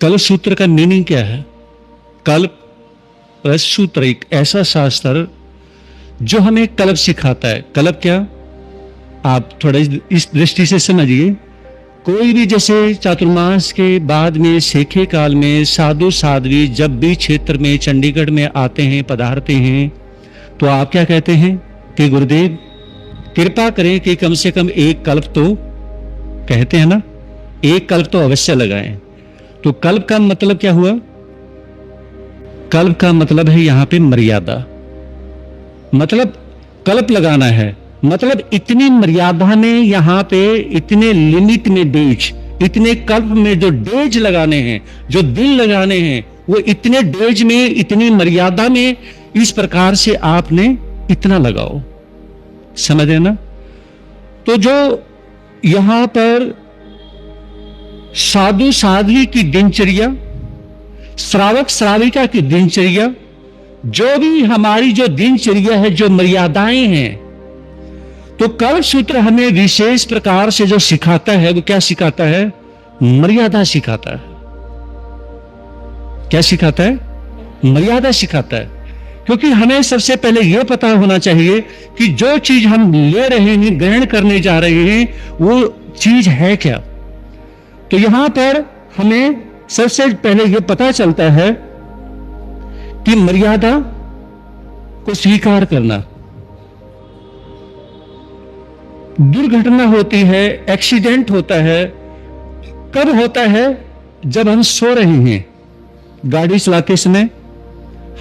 कल्प सूत्र का मीनिंग क्या है? कल्प सूत्र एक ऐसा शास्त्र जो हमें कल्प सिखाता है। कल्प क्या? आप थोड़ा इस दृष्टि से समझिए। कोई भी जैसे चातुर्मास के बाद में सेखे काल में साधु साध्वी जब भी क्षेत्र में चंडीगढ़ में आते हैं, पधारते हैं, तो आप क्या कहते हैं कि गुरुदेव कृपा करें कि कम से कम एक कल्प तो, कहते हैं ना, एक कल्प तो अवश्य लगाएं। तो कल्प का मतलब क्या हुआ? कल्प का मतलब है यहां पे मर्यादा। मतलब कल्प लगाना है, मतलब इतनी मर्यादा में, यहां पे इतने लिमिट में डेज, इतने कल्प में जो डेज लगाने हैं, जो दिन लगाने हैं, वो इतने डेज में, इतनी मर्यादा में, इस प्रकार से आपने इतना लगाओ। समझे ना? तो जो यहां पर साधु साध्वी की दिनचर्या, श्रावक श्राविका की दिनचर्या, जो भी हमारी जो दिनचर्या है, जो मर्यादाएं हैं, तो कल्प सूत्र हमें विशेष प्रकार से जो सिखाता है, वो क्या सिखाता है? मर्यादा सिखाता है। क्या सिखाता है? मर्यादा सिखाता है। क्योंकि हमें सबसे पहले यह पता होना चाहिए कि जो चीज हम ले रहे हैं, ग्रहण करने जा रहे हैं, वो चीज है क्या। तो यहां पर हमें सबसे पहले यह पता चलता है कि मर्यादा को स्वीकार करना। दुर्घटना होती है, एक्सीडेंट होता है, कब होता है? जब हम सो रहे हैं, गाड़ी चलाते समय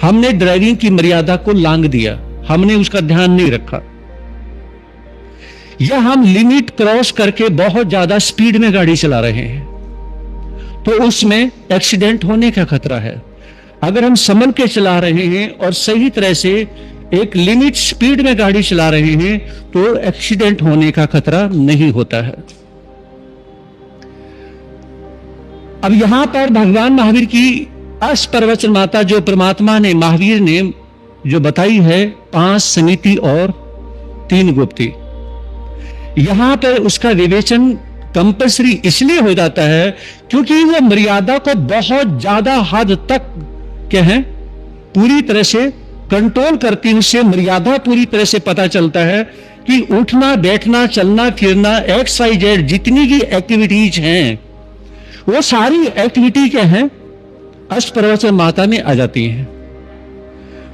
हमने ड्राइविंग की मर्यादा को लांघ दिया, हमने उसका ध्यान नहीं रखा, या हम लिमिट क्रॉस करके बहुत ज्यादा स्पीड में गाड़ी चला रहे हैं, तो उसमें एक्सीडेंट होने का खतरा है। अगर हम संभल के चला रहे हैं और सही तरह से एक लिमिट स्पीड में गाड़ी चला रहे हैं, तो एक्सीडेंट होने का खतरा नहीं होता है। अब यहां पर भगवान महावीर की अष्टप्रवचन माता, जो परमात्मा ने, महावीर ने जो बताई है, 5 समिति और 3 गुप्ती, यहां पर उसका विवेचन कंपल्सरी इसलिए हो जाता है क्योंकि वो मर्यादा को बहुत ज्यादा हद तक क्या है, पूरी तरह से कंट्रोल करती है। उससे मर्यादा पूरी तरह से पता चलता है कि उठना, बैठना, चलना फिरना, XYZ जितनी भी एक्टिविटीज हैं, वो सारी एक्टिविटी क्या है, अष्टप्रवचन माता में आ जाती हैं।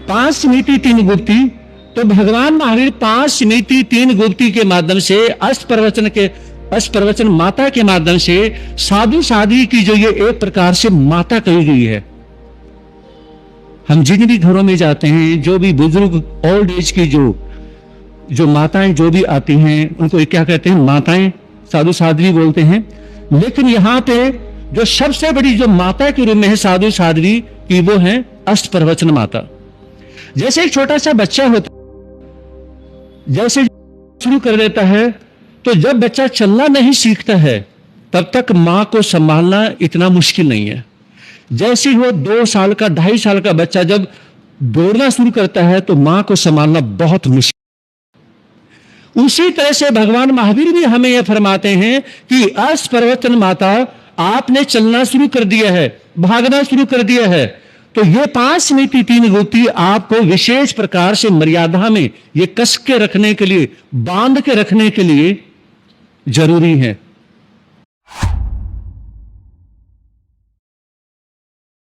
5 समिति 3 गुप्ती, तो भगवान महावीर 5 समिति 3 गुप्ती के माध्यम से अष्टप्रवचन माता के माध्यम से साधु साध्वी की जो ये एक प्रकार से माता कही गई है। हम जिन भी घरों में जाते हैं, जो भी बुजुर्ग ओल्ड एज की जो माताएं जो भी आती हैं, उनको क्या कहते हैं? माताएं, साधु साध्वी बोलते हैं। लेकिन यहां पे जो सबसे बड़ी जो माता के रूप में है साधु साध्वी की, वो है अष्टप्रवचन माता। जैसे एक छोटा सा बच्चा होता, जैसे शुरू कर देता है, तो जब बच्चा चलना नहीं सीखता है, तब तक मां को संभालना इतना मुश्किल नहीं है। जैसे वो 2 साल का, 2.5 साल का बच्चा जब दौड़ना शुरू करता है, तो मां को संभालना बहुत मुश्किल। उसी तरह से भगवान महावीर भी हमें यह फरमाते हैं कि अष्टप्रवचन माता, आपने चलना शुरू कर दिया है, भागना शुरू कर दिया है, तो ये 5 समिति 3 गुप्ती आपको विशेष प्रकार से मर्यादा में ये कस के रखने के लिए, बांध के रखने के लिए जरूरी है।